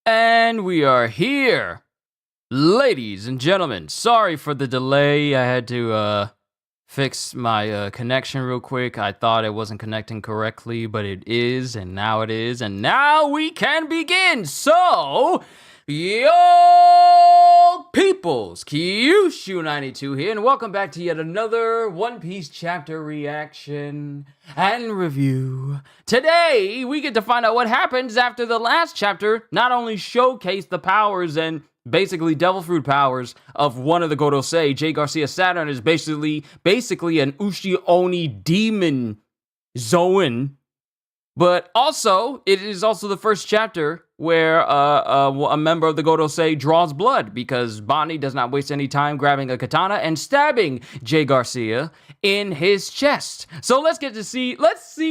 And we are here, ladies and gentlemen. Sorry for the delay. I had to fix my connection real quick. I thought it wasn't connecting correctly, but it is, and now it is, and now we can begin. So, yo peoples, Kyushu92 here, and welcome back to yet another One Piece chapter reaction and review. Today, we get to find out what happens after the last chapter not only showcased the powers and basically devil fruit powers of one of the Gorosei. Jay Garcia Saturn is basically an Ushi Oni demon Zoan. But also, it is also the first chapter where a member of the Gorosei draws blood because Bonnie does not waste any time grabbing a katana and stabbing Jay Garcia in his chest. So let's see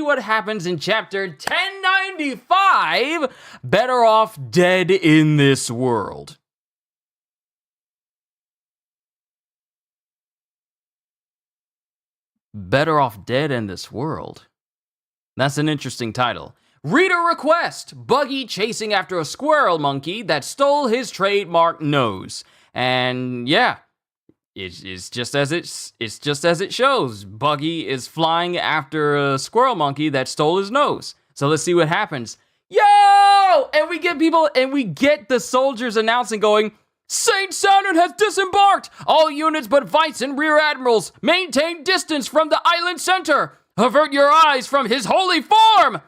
what happens in chapter 1095, Better Off Dead in This World. Better Off Dead in This World. That's an interesting title. Reader request: Buggy chasing after a squirrel monkey that stole his trademark nose. And yeah, it's just as it shows. Buggy is flying after a squirrel monkey that stole his nose. So let's see what happens. Yo! And we get the soldiers announcing going, Saint Saturn has disembarked! All units but Vice and Rear Admirals, maintain distance from the island center! Avert your eyes from his holy form!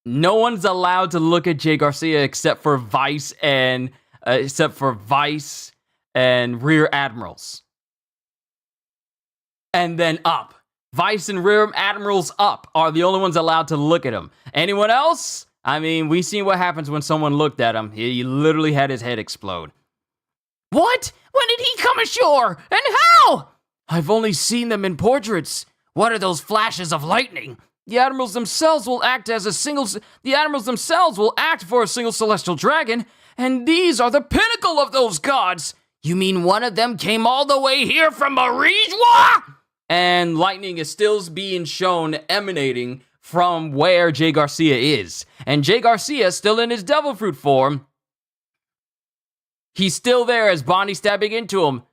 No one's allowed to look at Jay Garcia except for Vice and Rear Admirals. And then up. Vice and Rear Admirals up are the only ones allowed to look at him. Anyone else? I mean, we've seen what happens when someone looked at him. He literally had his head explode. What? When did he come ashore? And how? I've only seen them in portraits. What are those flashes of lightning? The admirals themselves will act for a single celestial dragon, and these are the pinnacle of those gods. You mean one of them came all the way here from Marijwa? And lightning is still being shown emanating from where Jay Garcia is. And Jay Garcia is still in his devil fruit form. He's still there as Bonnie stabbing into him.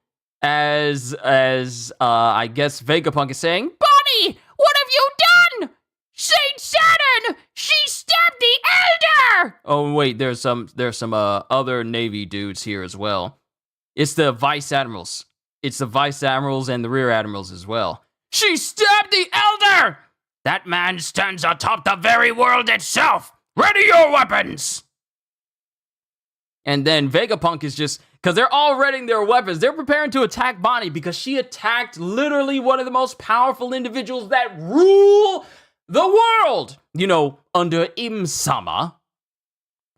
As I guess Vegapunk is saying, Bonnie, what have you done? Saint Saturn, she stabbed the Elder! Oh wait, there's some other Navy dudes here as well. It's the Vice Admirals. It's the Vice Admirals and the Rear Admirals as well. She stabbed the Elder! That man stands atop the very world itself! Ready your weapons! And then Vegapunk is just, because they're all readying their weapons, they're preparing to attack Bonnie because she attacked literally one of the most powerful individuals that rule the world, under Im-sama.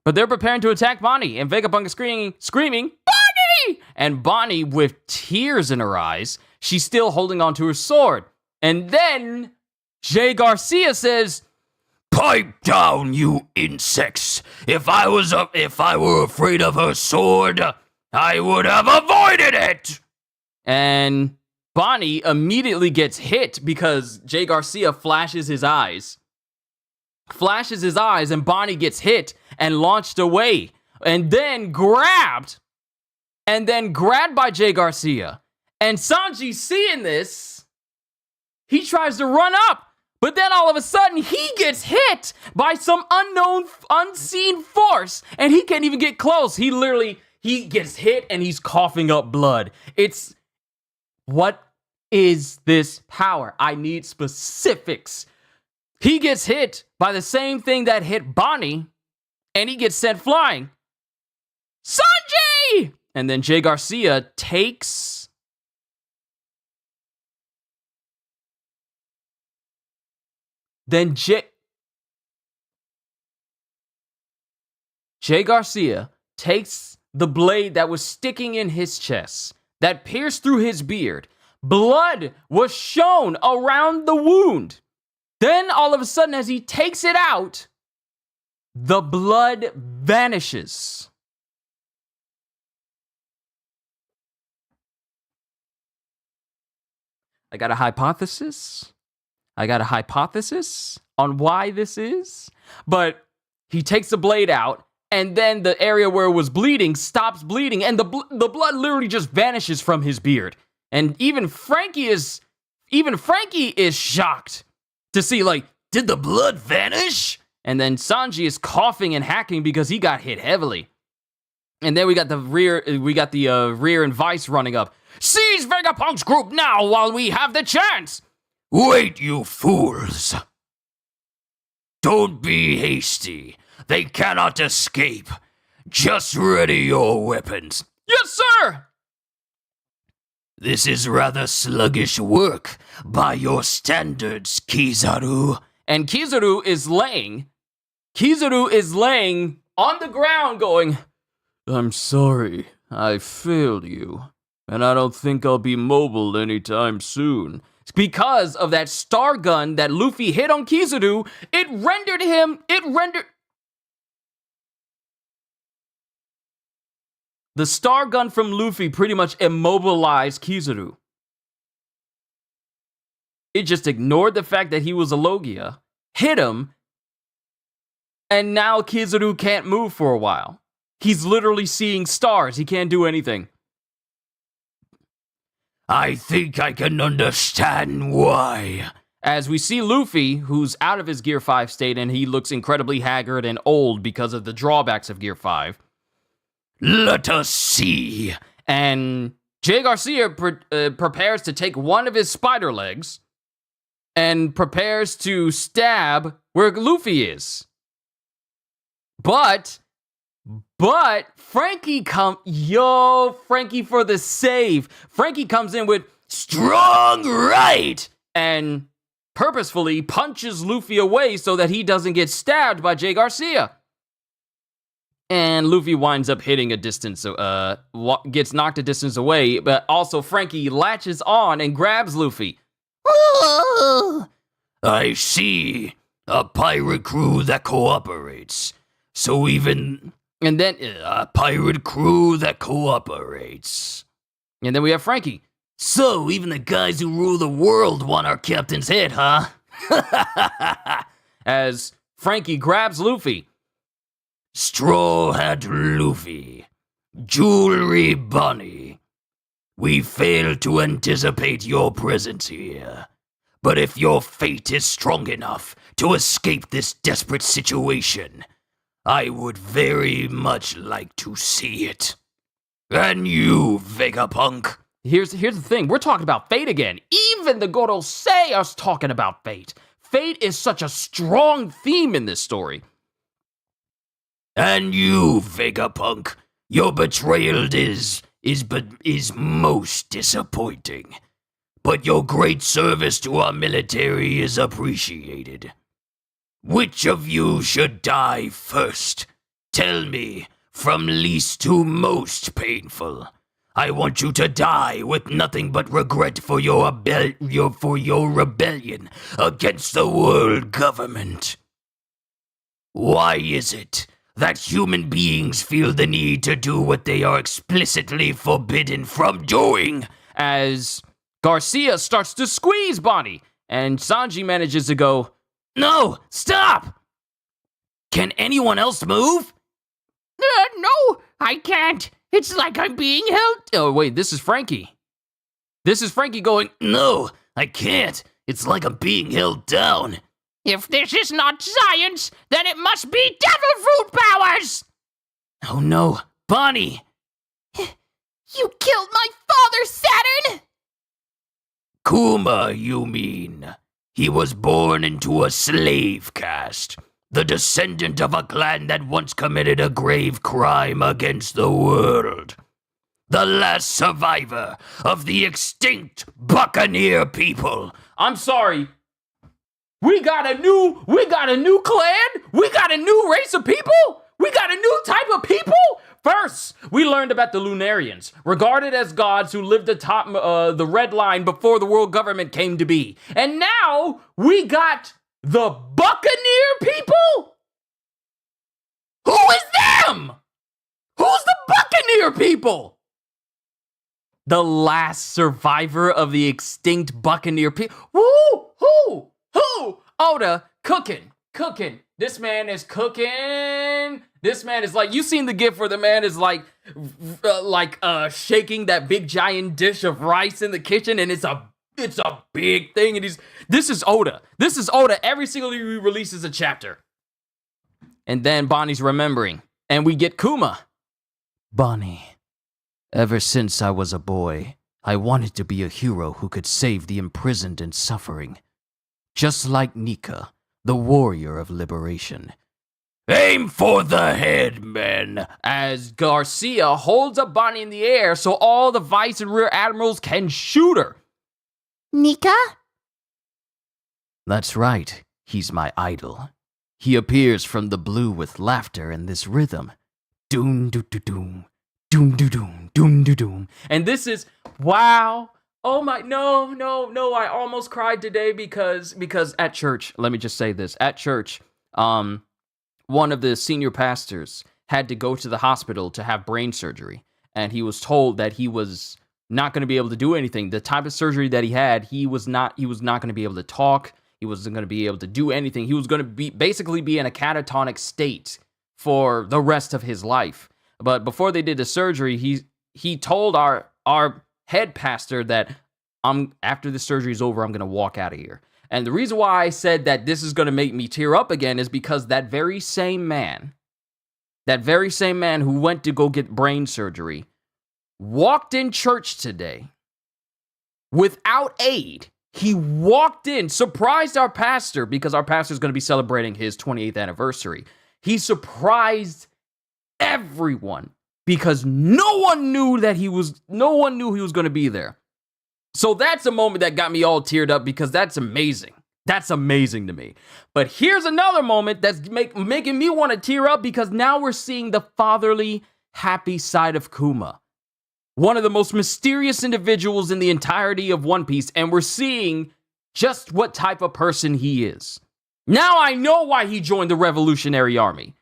But they're preparing to attack Bonnie, and Vegapunk is screaming, Bonnie! And Bonnie, with tears in her eyes, she's still holding onto her sword. And then Jay Garcia says, Pipe down, you insects. If I were afraid of her sword, I would have avoided it. And Bonnie immediately gets hit because Jay Garcia flashes his eyes, and Bonnie gets hit and launched away, and then grabbed by Jay Garcia. And Sanji, seeing this, he tries to run up. But then all of a sudden, he gets hit by some unseen force, and he can't even get close. He gets hit, and he's coughing up blood. What is this power? I need specifics. He gets hit by the same thing that hit Bonnie, and he gets sent flying. Sanji! And then Jay Garcia takes... Then Jay Garcia takes the blade that was sticking in his chest, that pierced through his beard. Blood was shown around the wound. Then, all of a sudden, as he takes it out, the blood vanishes. I got a hypothesis on why this is, but he takes the blade out, and then the area where it was bleeding stops bleeding, and the blood literally just vanishes from his beard. And even Frankie is shocked to see, like, did the blood vanish? And then Sanji is coughing and hacking because he got hit heavily. And then we got the rear and Vice running up. Seize Vegapunk's group now while we have the chance! Wait, you fools! Don't be hasty. They cannot escape. Just ready your weapons. Yes, sir! This is rather sluggish work by your standards, Kizaru. And Kizaru is laying on the ground going, I'm sorry, I failed you, and I don't think I'll be mobile anytime soon. Because of that star gun that Luffy hit on Kizaru, the star gun from Luffy pretty much immobilized Kizaru. It just ignored the fact that he was a Logia, hit him, and now Kizaru can't move for a while. He's literally seeing stars. He can't do anything. I think I can understand why. As we see Luffy, who's out of his Gear 5 state, and he looks incredibly haggard and old because of the drawbacks of Gear 5. Let us see. And Jay Garcia prepares to take one of his spider legs and prepares to stab where Luffy is. But Frankie Frankie for the save. Frankie comes in with strong right and purposefully punches Luffy away so that he doesn't get stabbed by Jay Garcia. And Luffy winds up hitting a distance, gets knocked a distance away, but also Frankie latches on and grabs Luffy. I see. A pirate crew that cooperates. So even... And then... a pirate crew that cooperates. And then we have Frankie. So even the guys who rule the world want our captain's head, huh? As Frankie grabs Luffy. Straw Hat Luffy. Jewelry Bunny. We failed to anticipate your presence here. But if your fate is strong enough to escape this desperate situation, I would very much like to see it. And you, Vegapunk. Here's the thing. We're talking about fate again. Even the Gorosei are talking about fate. Fate is such a strong theme in this story. And you, Vegapunk. Your betrayal is most disappointing. But your great service to our military is appreciated. Which of you should die first? Tell me, from least to most painful. I want you to die with nothing but regret for your rebellion against the world government. Why is it that human beings feel the need to do what they are explicitly forbidden from doing? As Garcia starts to squeeze Bonnie, and Sanji manages to go, No, stop! Can anyone else move? No, I can't. It's like I'm being held. Oh, wait, this is Frankie. This is Frankie going, No, I can't. It's like I'm being held down. If this is not science, then it must be devil fruit powers! Oh no, Bonnie! You killed my father, Saturn! Kuma, you mean? He was born into a slave caste, the descendant of a clan that once committed a grave crime against the world. The last survivor of the extinct Buccaneer people. I'm sorry. We got a new clan? We got a new race of people? We got a new type of people? First, we learned about the Lunarians, regarded as gods who lived atop the Red Line before the world government came to be. And now, we got the Buccaneer people? Who is them? Who's the Buccaneer people? The last survivor of the extinct Buccaneer people? Who? Oda, cooking. This man is cooking. This man is like, you seen the gif where the man is like shaking that big giant dish of rice in the kitchen, and it's a big thing, and this is Oda. This is Oda. Every single year he releases a chapter. And then Bonnie's remembering, and we get Kuma. Bonnie, ever since I was a boy, I wanted to be a hero who could save the imprisoned and suffering. Just like Nika, the warrior of liberation. Aim for the head, men. As Garcia holds up Bonnie in the air so all the vice and rear admirals can shoot her. Nika? That's right. He's my idol. He appears from the blue with laughter in this rhythm. Doom doo doo doom. Doom doo doom. Doom doo doom. And this is, wow. Oh my, no, I almost cried today because at church, let me just say this. At church, one of the senior pastors had to go to the hospital to have brain surgery. And he was told that he was not going to be able to do anything. The type of surgery that he had, he was not going to be able to talk. He wasn't going to be able to do anything. He was going to basically be in a catatonic state for the rest of his life. But before they did the surgery, he told our head pastor that after the surgery is over, I'm going to walk out of here. And the reason why I said that this is going to make me tear up again is because that very same man who went to go get brain surgery walked in church today without aid. He walked in, surprised our pastor, because our pastor is going to be celebrating his 28th anniversary. He surprised everyone because no one knew he was going to be there. So that's a moment that got me all teared up because that's amazing. That's amazing to me. But here's another moment that's making me want to tear up because now we're seeing the fatherly, happy side of Kuma. One of the most mysterious individuals in the entirety of One Piece, and we're seeing just what type of person he is. Now I know why he joined the Revolutionary Army.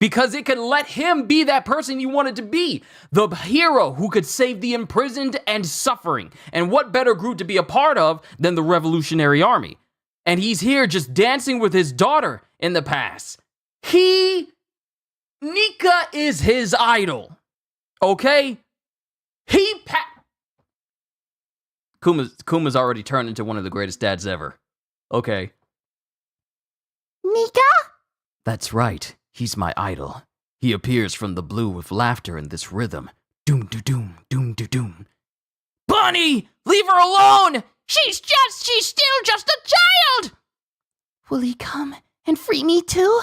Because it could let him be that person you wanted to be. The hero who could save the imprisoned and suffering. And what better group to be a part of than the Revolutionary Army? And he's here just dancing with his daughter in the past. Nika is his idol. Okay? Kuma's already turned into one of the greatest dads ever. Okay. Nika? That's right. He's my idol. He appears from the blue with laughter in this rhythm. Doom doo doom, doom doo doom. Bonnie! Leave her alone! She's still just a child! Will he come and free me too?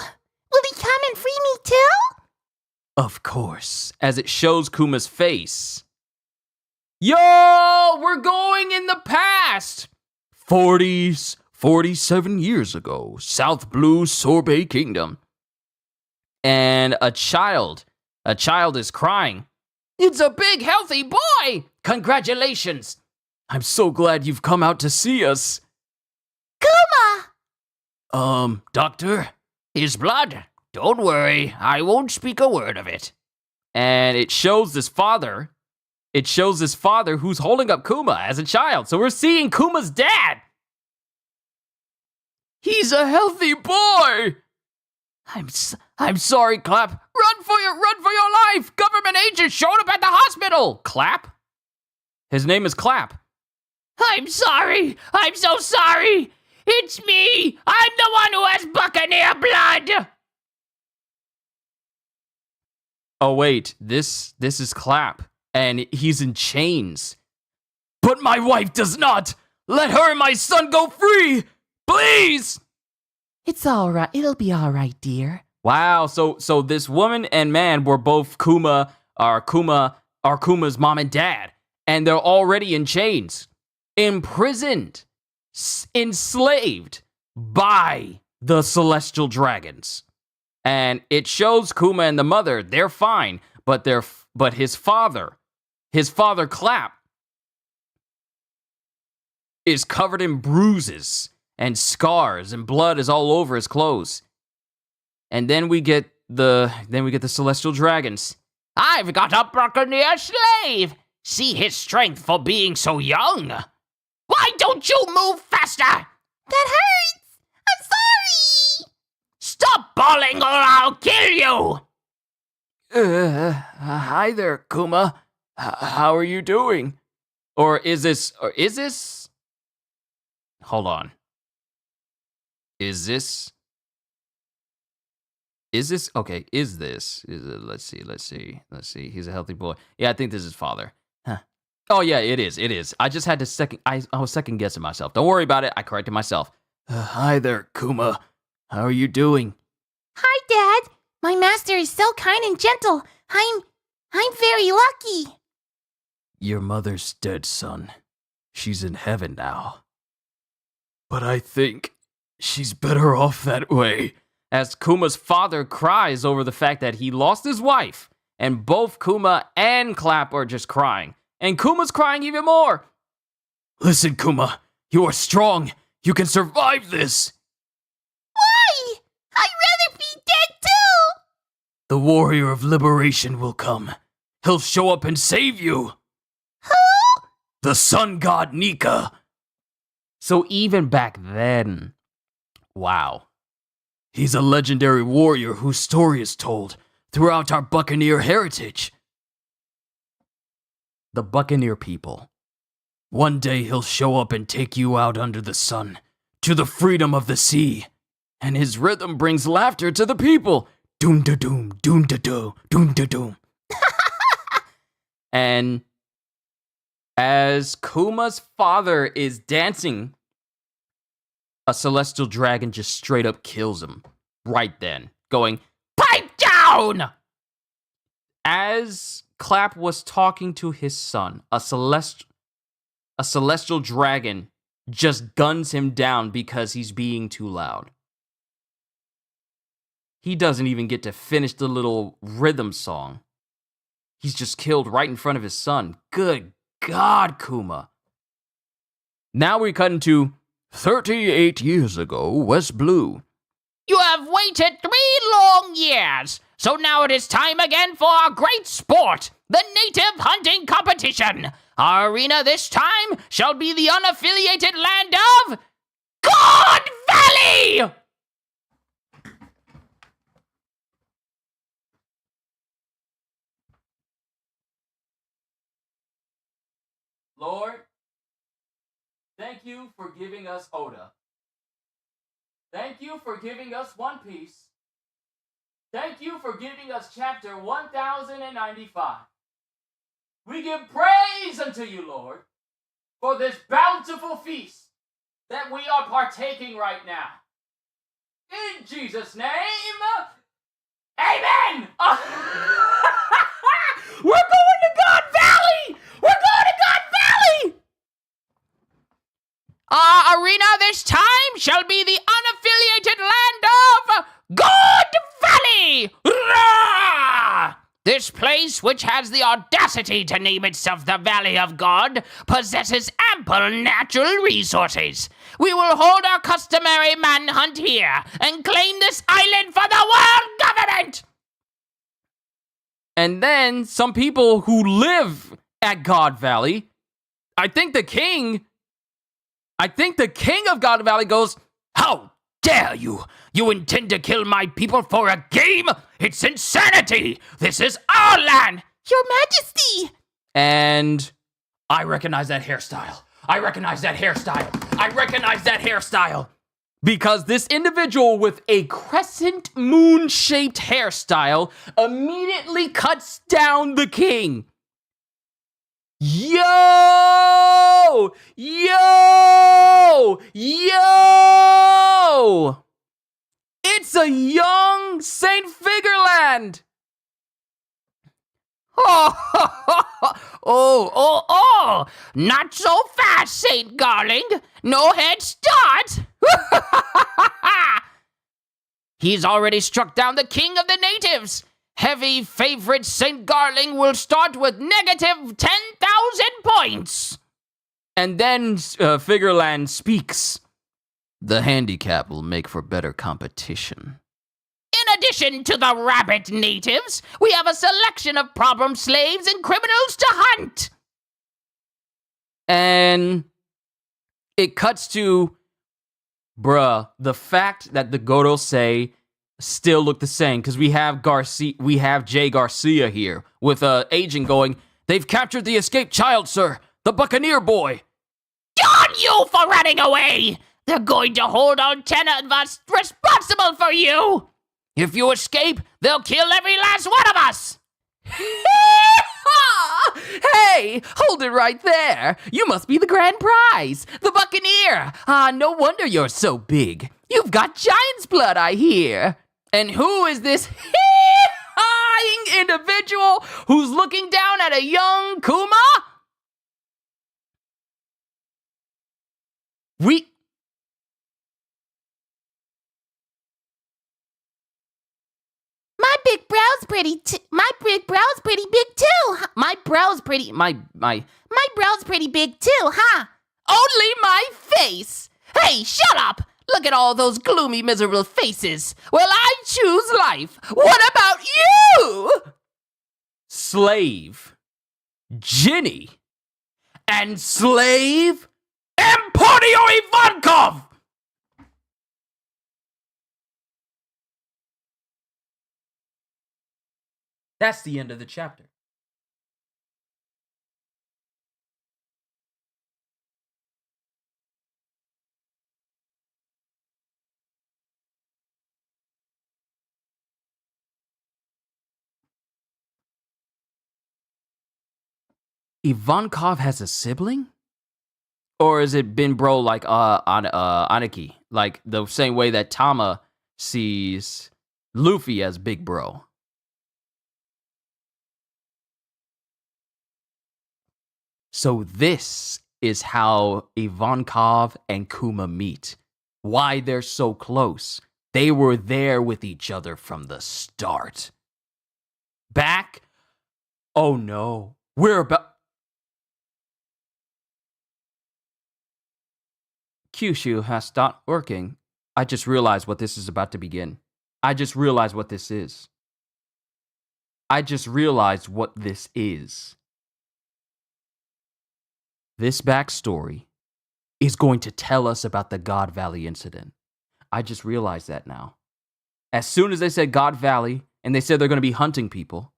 Will he come and free me too? Of course. As it shows Kuma's face. Yo! We're going in the past! 47 years ago, South Blue Sorbet Kingdom. And a child is crying. It's a big, healthy boy! Congratulations! I'm so glad you've come out to see us. Kuma! Doctor? His blood? Don't worry, I won't speak a word of it. And it shows this father who's holding up Kuma as a child. So we're seeing Kuma's dad. He's a healthy boy! I'm sorry, Clap. Run for your life! Government agents showed up at the hospital! Clap? His name is Clap. I'm sorry! I'm so sorry! It's me! I'm the one who has Buccaneer blood! Oh wait, this is Clap. And he's in chains. But my wife does not! Let her and my son go free! Please! It's all right. It'll be all right, dear. Wow, so this woman and man were both Kuma's mom and dad. And they're already in chains. Imprisoned. Enslaved by the Celestial Dragons. And it shows Kuma and the mother, they're fine, but his father Clap is covered in bruises and scars, and blood is all over his clothes. And then we get the Celestial Dragons. I've got a Buccaneer slave! See his strength for being so young! Why don't you move faster? That hurts! I'm sorry! Stop bawling or I'll kill you! Hi there, Kuma. How are you doing? Or is this? Hold on. Is this? Okay, let's see. He's a healthy boy. Yeah, I think this is father. Huh. Oh yeah, it is. I just had to I was second guessing myself. Don't worry about it. I corrected myself. Hi there, Kuma. How are you doing? Hi, Dad. My master is so kind and gentle. I'm very lucky. Your mother's dead, son. She's in heaven now. But I think she's better off that way. As Kuma's father cries over the fact that he lost his wife, and both Kuma and Clap are just crying. And Kuma's crying even more. Listen, Kuma, you are strong. You can survive this. Why? I'd rather be dead too. The warrior of liberation will come. He'll show up and save you. Who? The sun god Nika. So even back then, wow. He's a legendary warrior whose story is told throughout our Buccaneer heritage. The Buccaneer people. One day he'll show up and take you out under the sun, to the freedom of the sea. And his rhythm brings laughter to the people. Doom da doom, doom da do, doom da doom. And as Kuma's father is dancing, a celestial dragon just straight up kills him right then, going, "Pipe down!" As Clap was talking to his son, a celestial dragon just guns him down because he's being too loud. He doesn't even get to finish the little rhythm song. He's just killed right in front of his son. Good God, Kuma. Now we cut into 38 years ago, West Blue. You have waited 3 long years, so now it is time again for our great sport, the native hunting competition. Our arena this time shall be the unaffiliated land of God Valley! Lord, thank you for giving us Oda. Thank you for giving us One Piece. Thank you for giving us chapter 1095. We give praise unto you, Lord, for this bountiful feast that we are partaking right now. In Jesus' name, amen! We're going to God Valley! We're going to God Valley! Our arena this time shall be the unaffiliated land of God Valley! Rah! This place, which has the audacity to name itself the Valley of God, possesses ample natural resources. We will hold our customary manhunt here and claim this island for the world government! And then some people who live at God Valley, I think the king of God Valley goes, How dare you? You intend to kill my people for a game? It's insanity! This is our land! Your Majesty! and I recognize that hairstyle. Because this individual with a crescent moon-shaped hairstyle immediately cuts down the king. Yo! It's a young Saint Figureland! Oh, not so fast, Saint Garling. No head start. He's already struck down the king of the natives. Heavy favorite Saint Garling will start with negative 10,000 points. And then Figureland speaks. The handicap will make for better competition. In addition to the rabbit natives, we have a selection of problem slaves and criminals to hunt. And it cuts to, the fact that the Gorosei still look the same because we have Jay Garcia here with agent going, "They've captured the escaped child, sir. The Buccaneer boy." On you for running away! They're going to hold Lieutenant Voss responsible for you! If you escape, they'll kill every last one of us! Hey, hold it right there. You must be the grand prize, the Buccaneer. No wonder you're so big. You've got giant's blood, I hear. And who is this hee-hawing individual who's looking down at a young Kuma? My big brow's pretty big too. My brow's pretty big too, huh? Only my face. Hey, shut up. Look at all those gloomy, miserable faces. Well, I choose life. What about you? Slave. Ginny. And slave Emporio Ivankov. That's the end of the chapter. Ivankov has a sibling? Or has it been bro like Aniki? Like the same way that Tama sees Luffy as big bro. So this is how Ivankov and Kuma meet. Why they're so close. They were there with each other from the start. Back? Oh no. We're about... Kyushu has stopped working. I just realized what this is about to begin. I just realized what this is. This backstory is going to tell us about the God Valley incident. I just realized that now. As soon as they said God Valley, and they said they're going to be hunting people,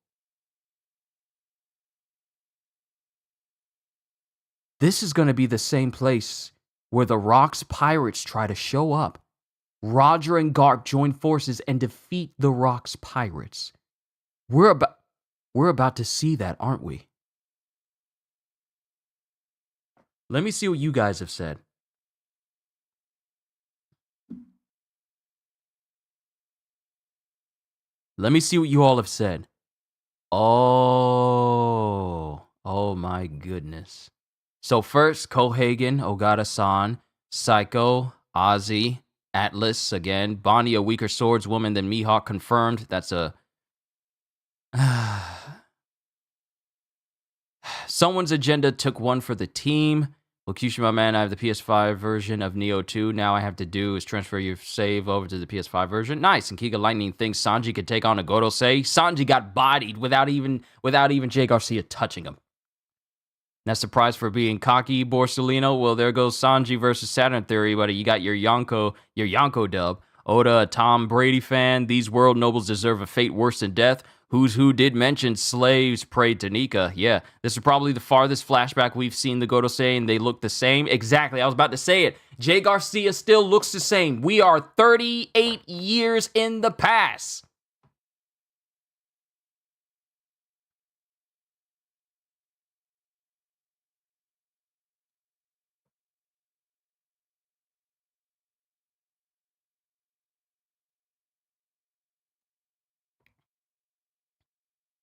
this is going to be the same place where the Rocks pirates try to show up. Roger and Garp join forces and defeat the Rocks pirates. We're about to see that, aren't we? Let me see what you guys have said. Let me see what you all have said. Oh my goodness. So first, Kohagen, Ogata-san, Psycho, Ozzy, Atlas again, Bonnie, a weaker swordswoman than Mihawk, confirmed. That's a... Someone's agenda took one for the team. Well, Kyushu, my man, I have the PS5 version of Neo 2. Now I have to do is transfer your save over to the PS5 version. Nice. And Kiga Lightning thinks Sanji could take on a Gorosei. Sanji got bodied without even Jay Garcia touching him. That's the prize for being cocky, Borsellino. Well, there goes Sanji versus Saturn Theory, buddy. You got your Yonko dub. Oda, a Tom Brady fan. These world nobles deserve a fate worse than death. Who's Who did mention slaves prayed to Nika. Yeah, this is probably the farthest flashback we've seen the Gorosei, and they look the same. Exactly, I was about to say it. Jay Garcia still looks the same. We are 38 years in the past.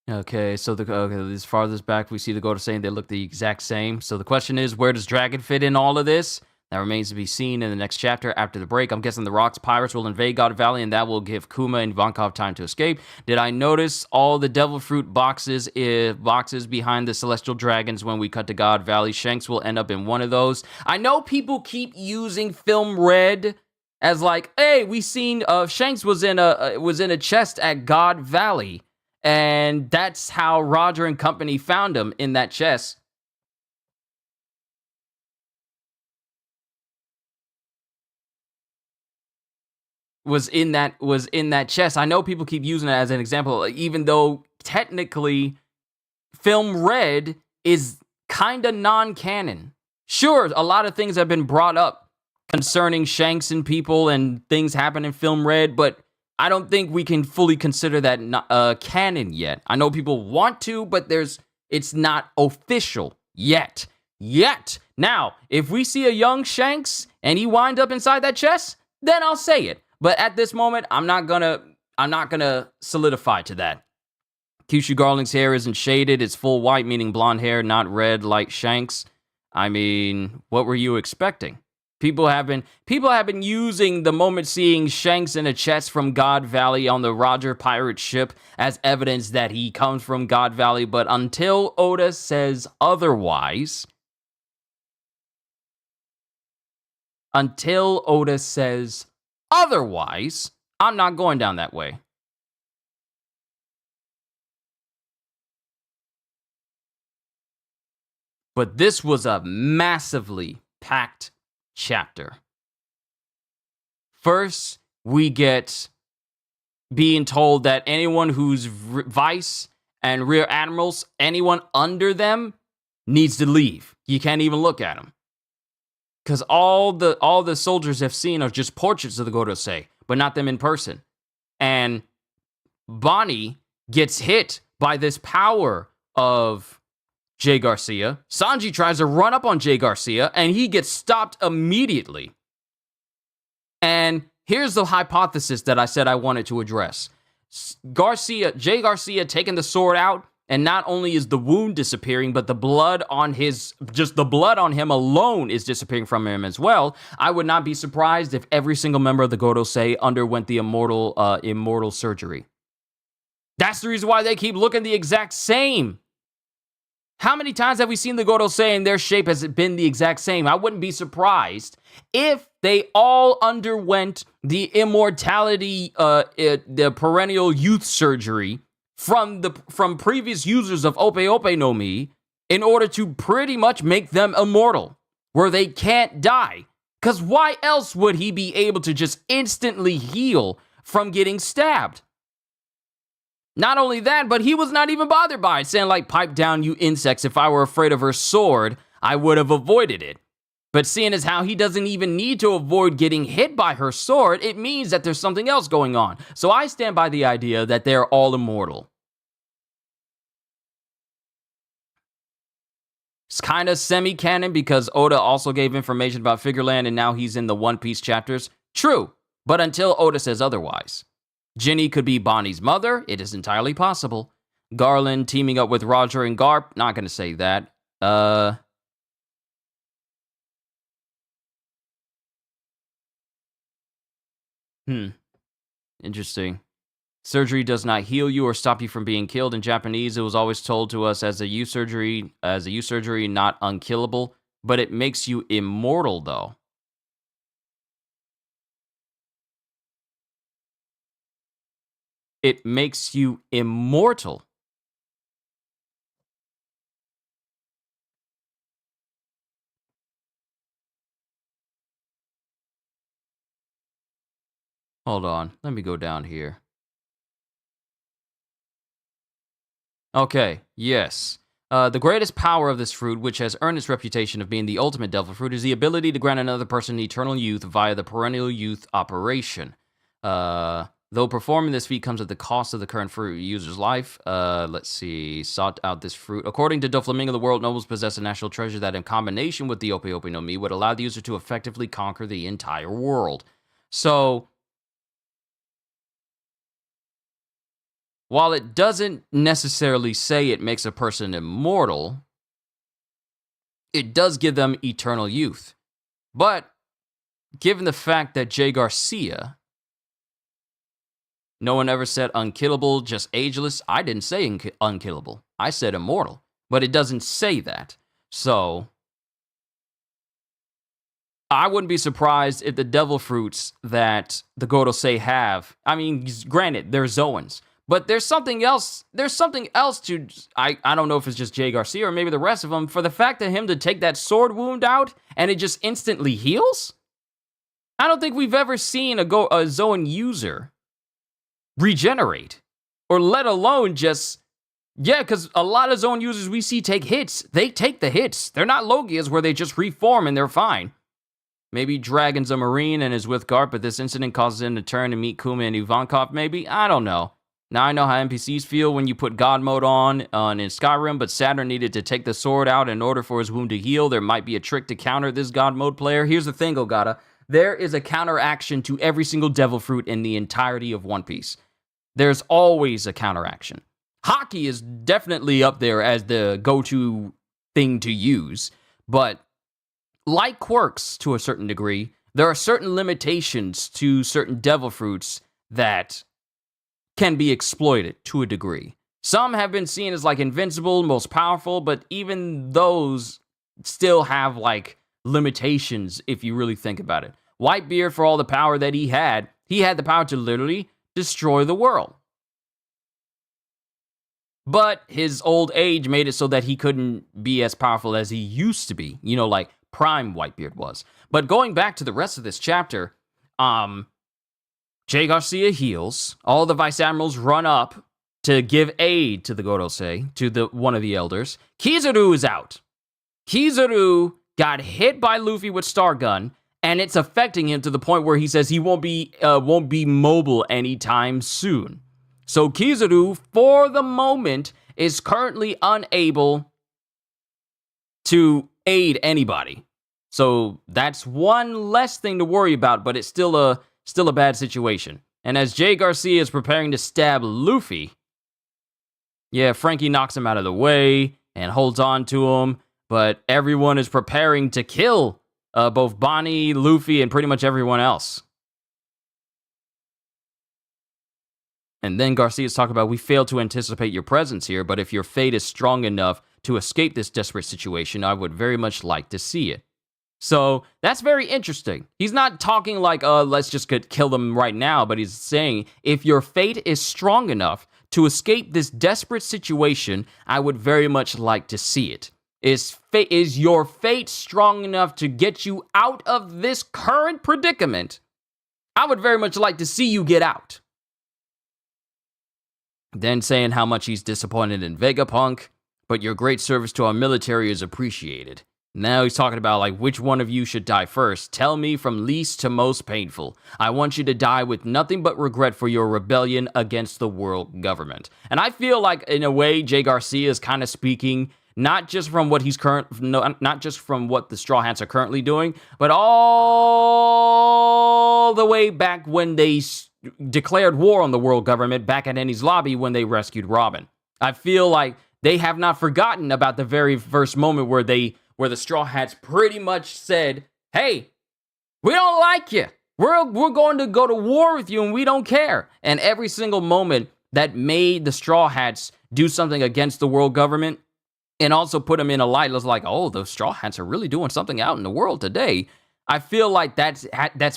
Okay, so as farthest back we see the Gorosei, and they look the exact same. So the question is, where does Dragon fit in all of this? That remains to be seen in the next chapter after the break. I'm guessing the Rocks pirates will invade God Valley, and that will give Kuma and Ivankov time to escape. Did I notice all the devil fruit boxes behind the celestial dragons when we cut to God Valley? Shanks will end up in one of those. I know people keep using Film Red as like, hey, we seen Shanks was in a chest at God Valley. And that's how Roger and company found him, in that chest. in that chest. I know people keep using it as an example, even though technically Film Red is kind of non-canon. Sure, a lot of things have been brought up concerning Shanks and people and things happen in Film Red, but I don't think we can fully consider that canon yet. I know people want to, but it's not official yet. Now, if we see a young Shanks and he wind up inside that chest, then I'll say it. But at this moment, I'm not gonna solidify to that. Kyushu Garling's hair isn't shaded; it's full white, meaning blonde hair, not red like Shanks. I mean, what were you expecting? People have been using the moment seeing Shanks in a chest from God Valley on the Roger pirate ship as evidence that he comes from God Valley, but until Oda says otherwise, I'm not going down that way. But this was a massively packed chapter. First, we get being told that anyone who's vice and rear admirals, anyone under them, needs to leave. You can't even look at them. Because all the soldiers have seen are just portraits of the Gorosei, but not them in person. And Bonnie gets hit by this power of Jay Garcia. Sanji tries to run up on Jay Garcia, and he gets stopped immediately. And here's the hypothesis that I said I wanted to address. Jay Garcia taking the sword out, and not only is the wound disappearing, but the blood on him alone is disappearing from him as well. I would not be surprised if every single member of the Gorosei underwent the immortal surgery. That's the reason why they keep looking the exact same. How many times have we seen the Gorosei and their shape has been the exact same? I wouldn't be surprised if they all underwent the immortality, the perennial youth surgery from previous users of Ope Ope no Mi in order to pretty much make them immortal, where they can't die. Because why else would he be able to just instantly heal from getting stabbed? Not only that, but he was not even bothered by it, saying like, pipe down, you insects. If I were afraid of her sword, I would have avoided it. But seeing as how he doesn't even need to avoid getting hit by her sword, it means that there's something else going on. So I stand by the idea that they're all immortal. It's kind of semi-canon because Oda also gave information about Figureland and now he's in the One Piece chapters. True, but until Oda says otherwise. Ginny could be Bonnie's mother. It is entirely possible. Garland teaming up with Roger and Garp. Not going to say that. Interesting. Surgery does not heal you or stop you from being killed. In Japanese, it was always told to us as a youth surgery, not unkillable. But it makes you immortal, though. It makes you immortal. Hold on. Let me go down here. Okay, yes. The greatest power of this fruit, which has earned its reputation of being the ultimate devil fruit, is the ability to grant another person eternal youth via the perennial youth operation. Though performing this feat comes at the cost of the current fruit user's life. Let's see. Sought out this fruit. According to Doflamingo, the world nobles possess a national treasure that, in combination with the Ope Ope no Mi, would allow the user to effectively conquer the entire world. So, while it doesn't necessarily say it makes a person immortal, it does give them eternal youth. But, given the fact that Jay Garcia... No one ever said unkillable, just ageless. I didn't say unkillable. I said immortal. But it doesn't say that. So, I wouldn't be surprised if the devil fruits that the Gorosei have, I mean, granted, they're Zoans. But there's something else. There's something else to, I don't know if it's just Jay Garcia or maybe the rest of them, for the fact that him to take that sword wound out and it just instantly heals? I don't think we've ever seen a Zoan user regenerate, or let alone just, yeah, because a lot of Zoan users we see take hits. They take the hits. They're not Logias where they just reform and they're fine. Maybe Dragon's a Marine and is with Garp, but this incident causes him to turn and meet Kuma and Ivankov, maybe? I don't know. Now I know how NPCs feel when you put God mode on in Skyrim, but Saturn needed to take the sword out in order for his wound to heal. There might be a trick to counter this God mode player. Here's the thing, Ogata. There is a counteraction to every single Devil Fruit in the entirety of One Piece. There's always a counteraction. Hockey is definitely up there as the go-to thing to use, but like quirks to a certain degree, there are certain limitations to certain Devil Fruits that can be exploited to a degree. Some have been seen as like invincible, most powerful, but even those still have like limitations if you really think about it. Whitebeard, for all the power that he had the power to literally destroy the world. But his old age made it so that he couldn't be as powerful as he used to be, you know, like Prime Whitebeard was. But going back to the rest of this chapter, Jay Garcia heals. All the Vice Admirals run up to give aid to the Gorosei, to one of the elders. Kizaru is out. Kizaru got hit by Luffy with Star Gun, and it's affecting him to the point where he says he won't be mobile anytime soon. So Kizaru, for the moment, is currently unable to aid anybody. So that's one less thing to worry about, but it's still a bad situation. And as Jay Garcia is preparing to stab Luffy, yeah, Frankie knocks him out of the way and holds on to him, but everyone is preparing to kill both Bonnie, Luffy, and pretty much everyone else. And then Garcia's talking about, we failed to anticipate your presence here, but if your fate is strong enough to escape this desperate situation, I would very much like to see it. So that's very interesting. He's not talking like, let's just kill them right now, but he's saying, if your fate is strong enough to escape this desperate situation, I would very much like to see it. Is your fate strong enough to get you out of this current predicament? I would very much like to see you get out. Then saying how much he's disappointed in Vegapunk, but your great service to our military is appreciated. Now he's talking about, like, which one of you should die first. Tell me from least to most painful. I want you to die with nothing but regret for your rebellion against the world government. And I feel like, in a way, Jay Garcia is kind of speaking not just from what not just from what the Straw Hats are currently doing, but all the way back when they declared war on the world government back at Enies Lobby when they rescued Robin. I feel like they have not forgotten about the very first moment where the Straw Hats pretty much said, hey, we don't like you. We're going to go to war with you and we don't care. And every single moment that made the Straw Hats do something against the world government and also put them in a light, it was like, oh, the Straw Hats are really doing something out in the world today. I feel like that's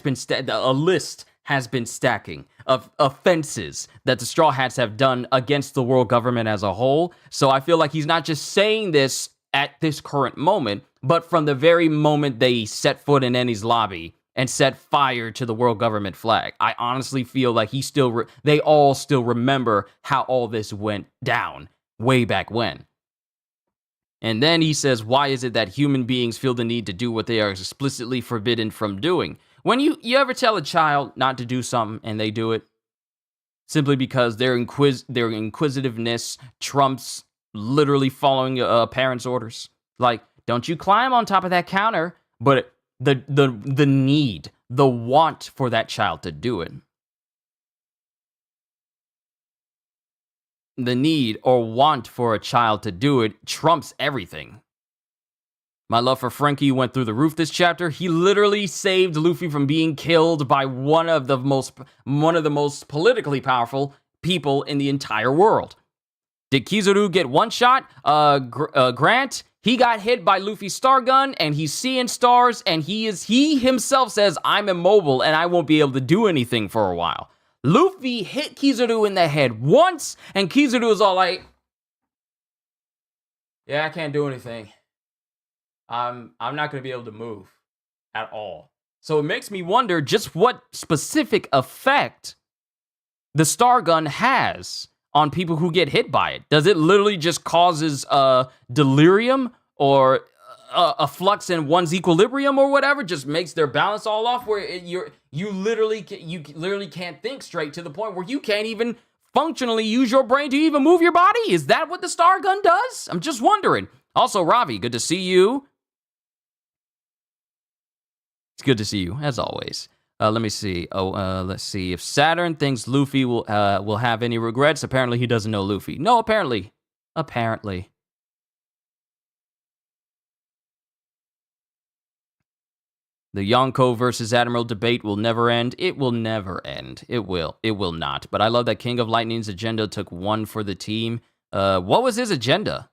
been a list has been stacking of offenses that the Straw Hats have done against the world government as a whole. So I feel like he's not just saying this at this current moment, but from the very moment they set foot in Enies Lobby and set fire to the world government flag. I honestly feel like they all still remember how all this went down way back when. And then he says, why is it that human beings feel the need to do what they are explicitly forbidden from doing? When you ever tell a child not to do something and they do it, simply because their inquisitiveness trumps literally following a parent's orders. Like, don't you climb on top of that counter, but the need, the want for that child to do it. The need or want for a child to do it trumps everything. My love for Frankie went through the roof this chapter. He literally saved Luffy from being killed by one of the most politically powerful people in the entire world. Did Kizaru get one shot? Grant, he got hit by Luffy's star gun and he's seeing stars and he himself says, I'm immobile and I won't be able to do anything for a while. Luffy hit Kizaru in the head once and Kizaru was all like, yeah, I can't do anything. I'm not going to be able to move at all. So it makes me wonder just what specific effect the Star Gun has on people who get hit by it. Does it literally just causes delirium or a flux in one's equilibrium or whatever? Just makes their balance all off, where you literally can't think straight to the point where you can't even functionally use your brain to even move your body? Is that what the Star Gun does? I'm just wondering. Also, Ravi, good to see you. It's good to see you, as always. Let me see. Let's see. If Saturn thinks Luffy will have any regrets, apparently he doesn't know Luffy. No, apparently. Apparently. The Yonko versus Admiral debate will never end. It will never end. It will. It will not. But I love that King of Lightning's agenda took one for the team. What was his agenda?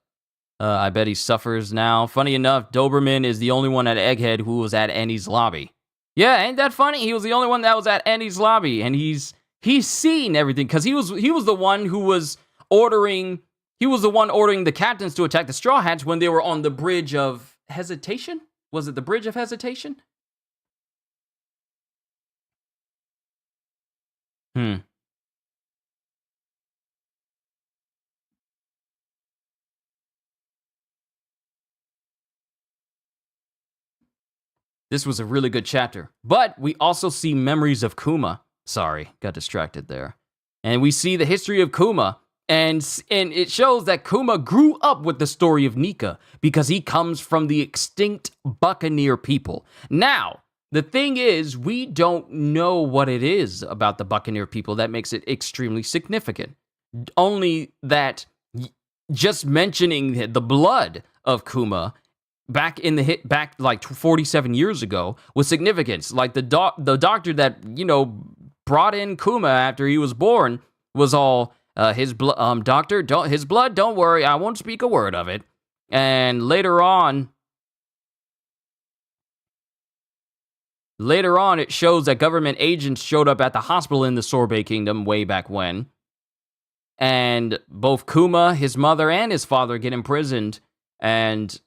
I bet he suffers now. Funny enough, Doberman is the only one at Egghead who was at Annie's lobby. Yeah, ain't that funny? He was the only one that was at Annie's lobby, and he's seen everything because he was the one who was ordering. He was the one ordering the captains to attack the Straw Hats when they were on the Bridge of Hesitation. Was it the Bridge of Hesitation? This was a really good chapter. But we also see memories of Kuma. Sorry, got distracted there. And we see the history of Kuma. And it shows that Kuma grew up with the story of Nika because he comes from the extinct Buccaneer people. Now, the thing is, we don't know what it is about the Buccaneer people that makes it extremely significant. Only that just mentioning the blood of Kuma back like 47 years ago was significance. Like the doctor that, brought in Kuma after he was born was all his blood, doctor, his blood, don't worry, I won't speak a word of it. And later on it shows that government agents showed up at the hospital in the Sorbet Kingdom way back when. And both Kuma, his mother, and his father get imprisoned. And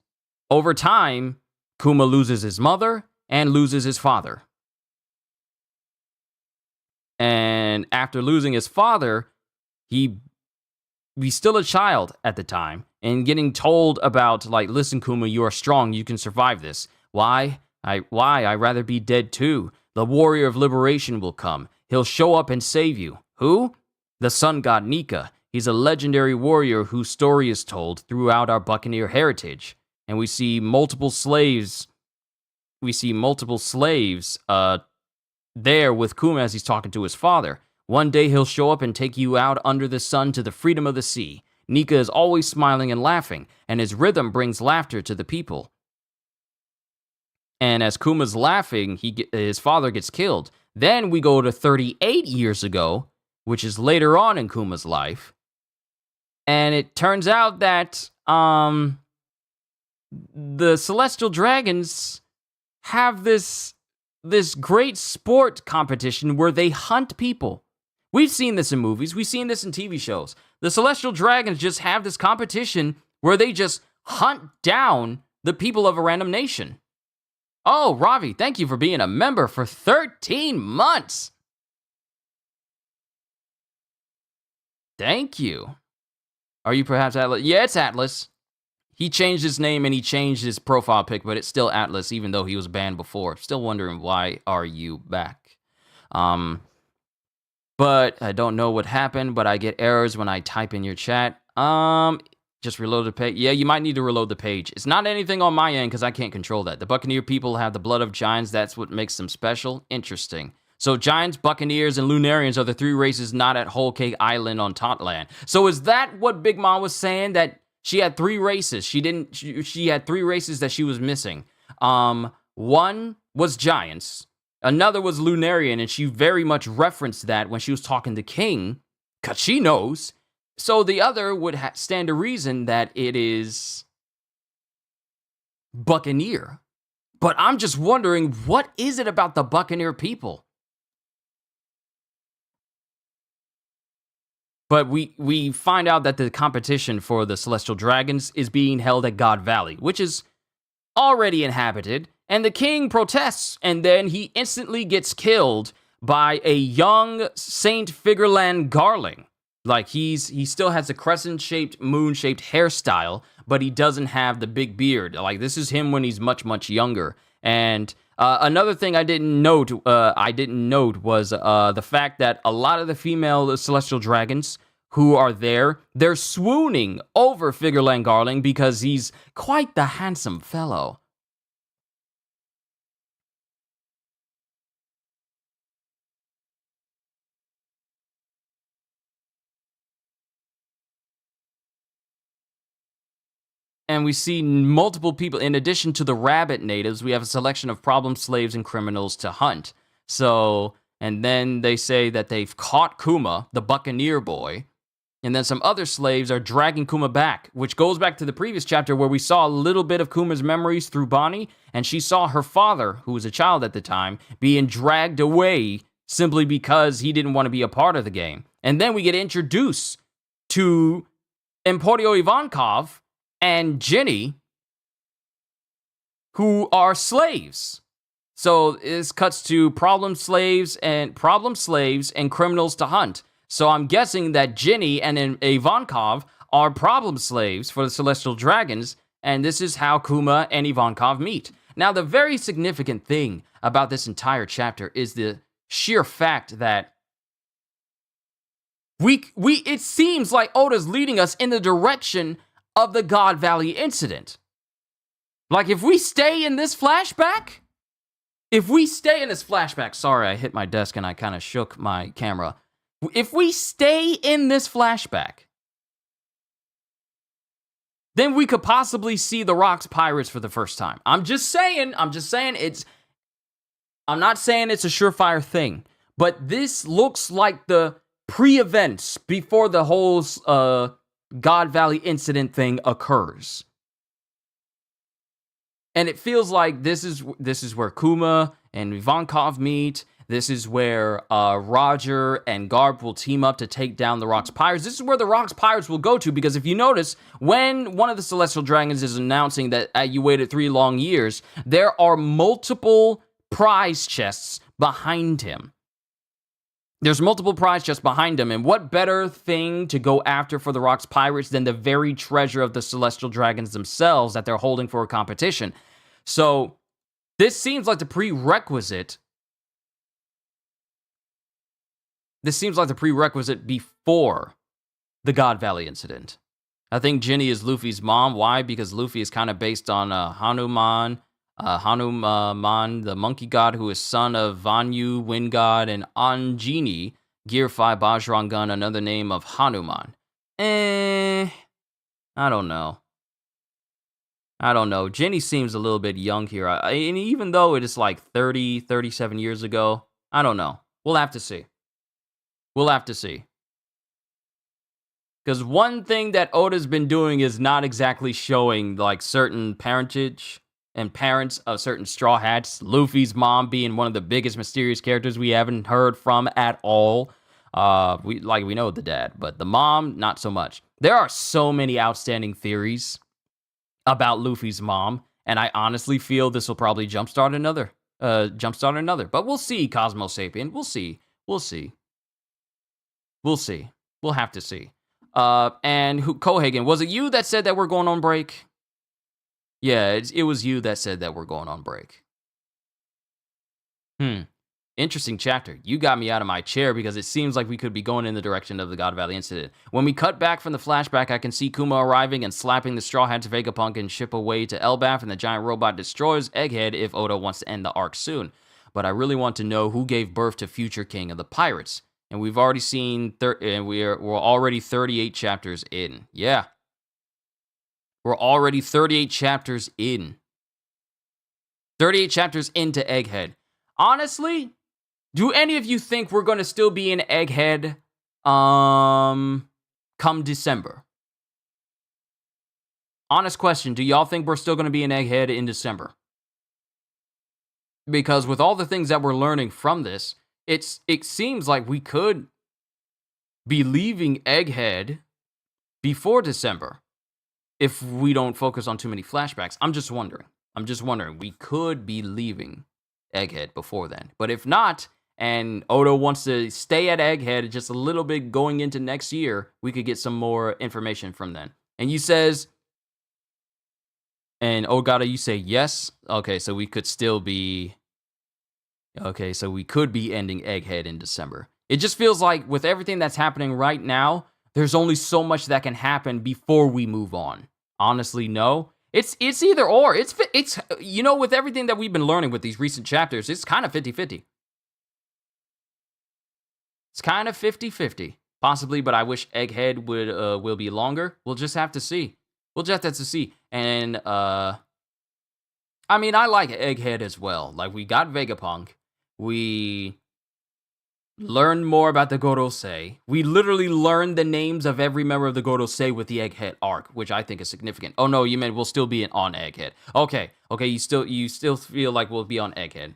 over time, Kuma loses his mother and loses his father. And after losing his father, he's still a child at the time. And getting told about, like, listen, Kuma, you are strong. You can survive this. Why? I'd rather be dead too. The warrior of liberation will come. He'll show up and save you. Who? The sun god Nika. He's a legendary warrior whose story is told throughout our Buccaneer heritage. And we see multiple slaves. There with Kuma as he's talking to his father. One day he'll show up and take you out under the sun to the freedom of the sea. Nika is always smiling and laughing, and his rhythm brings laughter to the people. And as Kuma's laughing, his father gets killed. Then we go to 38 years ago, which is later on in Kuma's life. And it turns out that the Celestial Dragons have this great sport competition where they hunt people. We've seen this in movies. We've seen this in TV shows. The Celestial Dragons just have this competition where they just hunt down the people of a random nation. Oh, Ravi, thank you for being a member for 13 months. Thank you. Are you perhaps Atlas? Yeah, it's Atlas. He changed his name and he changed his profile pic, but it's still Atlas, even though he was banned before. Still wondering, why are you back? But I don't know what happened, but I get errors when I type in your chat. Just reload the page. Yeah, you might need to reload the page. It's not anything on my end because I can't control that. The Buccaneer people have the blood of giants. That's what makes them special. Interesting. So Giants, Buccaneers, and Lunarians are the three races not at Whole Cake Island on Totland. So is that what Big Mom was saying, that she had three races? She had three races that she was missing. One was Giants. Another was Lunarian, and she very much referenced that when she was talking to King, because she knows. So the other would stand to reason that it is Buccaneer. But I'm just wondering, what is it about the Buccaneer people? But we find out that the competition for the Celestial Dragons is being held at God Valley, which is already inhabited. and the king protests, and then he instantly gets killed by a young Saint Figurland Garling. Like, he still has a crescent-shaped, moon-shaped hairstyle, but he doesn't have the big beard. Like, this is him when he's much, much younger. And another thing I didn't note was the fact that a lot of the female celestial dragons who are there, they're swooning over Figurland Garling because he's quite the handsome fellow. And we see multiple people. In addition to the rabbit natives, we have a selection of problem slaves and criminals to hunt. So, and then they say that they've caught Kuma, the buccaneer boy. And then some other slaves are dragging Kuma back, which goes back to the previous chapter where we saw a little bit of Kuma's memories through Bonnie. And she saw her father, who was a child at the time, being dragged away simply because he didn't want to be a part of the game. And then we get introduced to Emporio Ivankov and Ginny, who are slaves. So this cuts to problem slaves and criminals to hunt. So I'm guessing that Ginny and Ivankov are problem slaves for the Celestial Dragons, and this is how Kuma and Ivankov meet. Now, the very significant thing about this entire chapter is the sheer fact that it seems like Oda's leading us in the direction of the God Valley incident. Like, if we stay in this flashback, sorry, I hit my desk and I kind of shook my camera. If we stay in this flashback, then we could possibly see the Rocks Pirates for the first time. I'm not saying it's a surefire thing, but this looks like the pre-events before the whole God Valley incident thing occurs. And it feels like this is where Kuma and Ivankov meet. This is where Roger and Garp will team up to take down the Rocks Pirates. This is where the Rocks Pirates will go to, because if you notice, when one of the Celestial Dragons is announcing that you waited 3 long years, there are multiple prize chests behind him. There's multiple prize chests behind him, and what better thing to go after for the Rocks Pirates than the very treasure of the Celestial Dragons themselves that they're holding for a competition? So, this seems like the prerequisite. This seems like the prerequisite before the God Valley incident. I think Ginny is Luffy's mom. Why? Because Luffy is kind of based on Hanuman, the monkey god, who is son of Vanyu, Wind God, and Anjini, Gear 5 Bajrang Gun, another name of Hanuman. I don't know. Ginny seems a little bit young here. And even though it is like 30, 37 years ago, I don't know. We'll have to see. Because one thing that Oda's been doing is not exactly showing like certain parentage and parents of certain Straw Hats. Luffy's mom being one of the biggest mysterious characters we haven't heard from at all. We know the dad, but the mom, not so much. There are so many outstanding theories about Luffy's mom, and I honestly feel this will probably jumpstart another. But we'll see, Cosmo Sapien. We'll see. We'll have to see. And Kohagen, was it you that said that we're going on break? Yeah, it was you that said that we're going on break. Interesting chapter. You got me out of my chair because it seems like we could be going in the direction of the God Valley incident. When we cut back from the flashback, I can see Kuma arriving and slapping the Straw Hats Vegapunk and ship away to Elbaf, and the giant robot destroys Egghead if Oda wants to end the arc soon. But I really want to know who gave birth to future king of the pirates. And we've already seen, we're already 38 chapters in. Yeah. We're already 38 chapters in. 38 chapters into Egghead. Honestly, do any of you think we're going to still be in Egghead come December? Honest question, do y'all think we're still going to be in Egghead in December? Because with all the things that we're learning from this, it seems like we could be leaving Egghead before December if we don't focus on too many flashbacks. I'm just wondering. I'm just wondering. We could be leaving Egghead before then. But if not, and Odo wants to stay at Egghead just a little bit going into next year, we could get some more information from then. And you says, and Ogata, you say yes? Okay, so we could still be, okay, so we could be ending Egghead in December. It just feels like with everything that's happening right now, there's only so much that can happen before we move on. Honestly, no. It's either or. It's you know, with everything that we've been learning with these recent chapters, it's kind of 50-50. It's kind of 50-50. Possibly, but I wish Egghead will be longer. We'll just have to see. We'll just have to see. And, I mean, I like Egghead as well. Like, we got Vegapunk. We learned more about the Gorosei. We literally learned the names of every member of the Gorosei with the Egghead arc, which I think is significant. Oh, no, you meant we'll still be on Egghead. Okay, you still feel like we'll be on Egghead.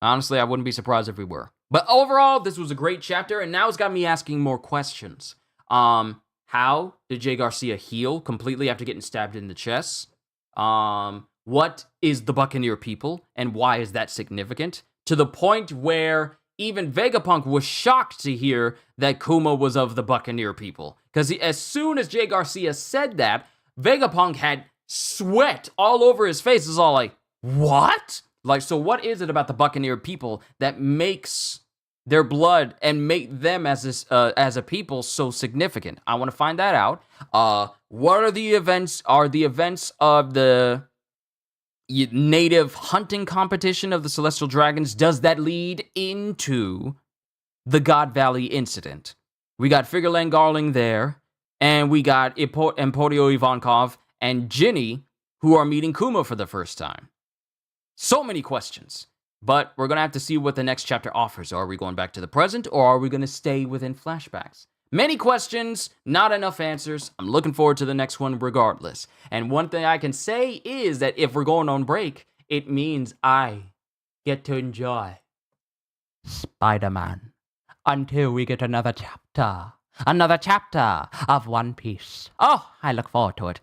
Honestly, I wouldn't be surprised if we were. But overall, this was a great chapter, and now it's got me asking more questions. How did Jay Garcia heal completely after getting stabbed in the chest? What is the Buccaneer people, and why is that significant? To the point where even Vegapunk was shocked to hear that Kuma was of the Buccaneer people. Because as soon as Jay Garcia said that, Vegapunk had sweat all over his face. It's all like, what? Like, so what is it about the Buccaneer people that makes their blood and make them as a people so significant? I want to find that out. What are the events? Are the events of the native hunting competition of the Celestial Dragons, does that lead into the God Valley incident? We got Figureland Garling there, and we got Emporio Ivankov and Ginny, who are meeting Kuma for the first time. So many questions, but we're going to have to see what the next chapter offers. Are we going back to the present, or are we going to stay within flashbacks? Many questions, not enough answers. I'm looking forward to the next one regardless. And one thing I can say is that if we're going on break, it means I get to enjoy Spider-Man until we get another chapter of One Piece. Oh, I look forward to it.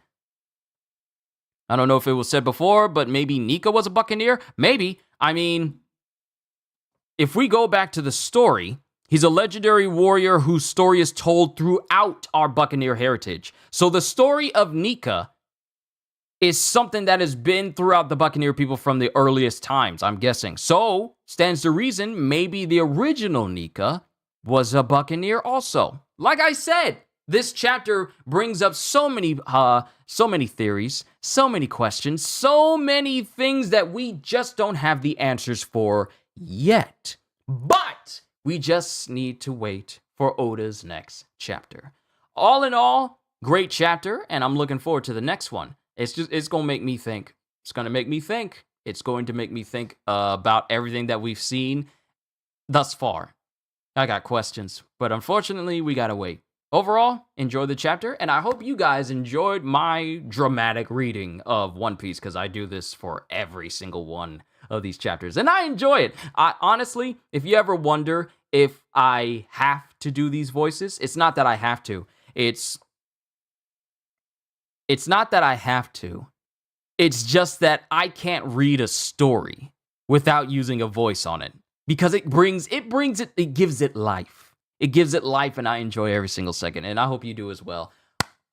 I don't know if it was said before, but maybe Nika was a Buccaneer. Maybe. I mean, if we go back to the story, he's a legendary warrior whose story is told throughout our Buccaneer heritage. So the story of Nika is something that has been throughout the Buccaneer people from the earliest times, I'm guessing. So, stands to reason, maybe the original Nika was a Buccaneer also. Like I said, this chapter brings up so many theories, so many questions, so many things that we just don't have the answers for yet. But we just need to wait for Oda's next chapter. All in all, great chapter, and I'm looking forward to the next one. It's going to make me think. It's going to make me think. It's going to make me think about everything that we've seen thus far. I got questions, but unfortunately, we got to wait. Overall, enjoy the chapter, and I hope you guys enjoyed my dramatic reading of One Piece, because I do this for every single one of these chapters, and I enjoy it. Honestly, if you ever wonder if I have to do these voices, it's not that I have to. It's not that I have to. It's just that I can't read a story without using a voice on it, because it gives it life. It gives it life, and I enjoy every single second, and I hope you do as well.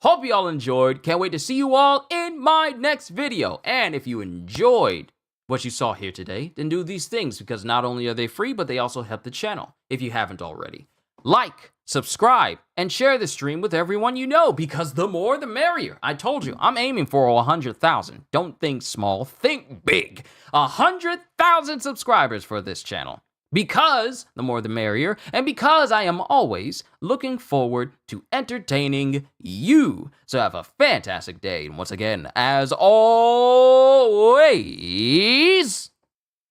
Hope you all enjoyed. Can't wait to see you all in my next video. And if you enjoyed what you saw here today, then do these things, because not only are they free, but they also help the channel, if you haven't already. Like, subscribe, and share the stream with everyone you know, because the more the merrier. I told you, I'm aiming for 100,000. Don't think small, think big. 100,000 subscribers for this channel. Because the more the merrier, and because I am always looking forward to entertaining you. So have a fantastic day, and once again, as always,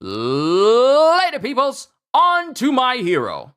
later peoples, on to my hero.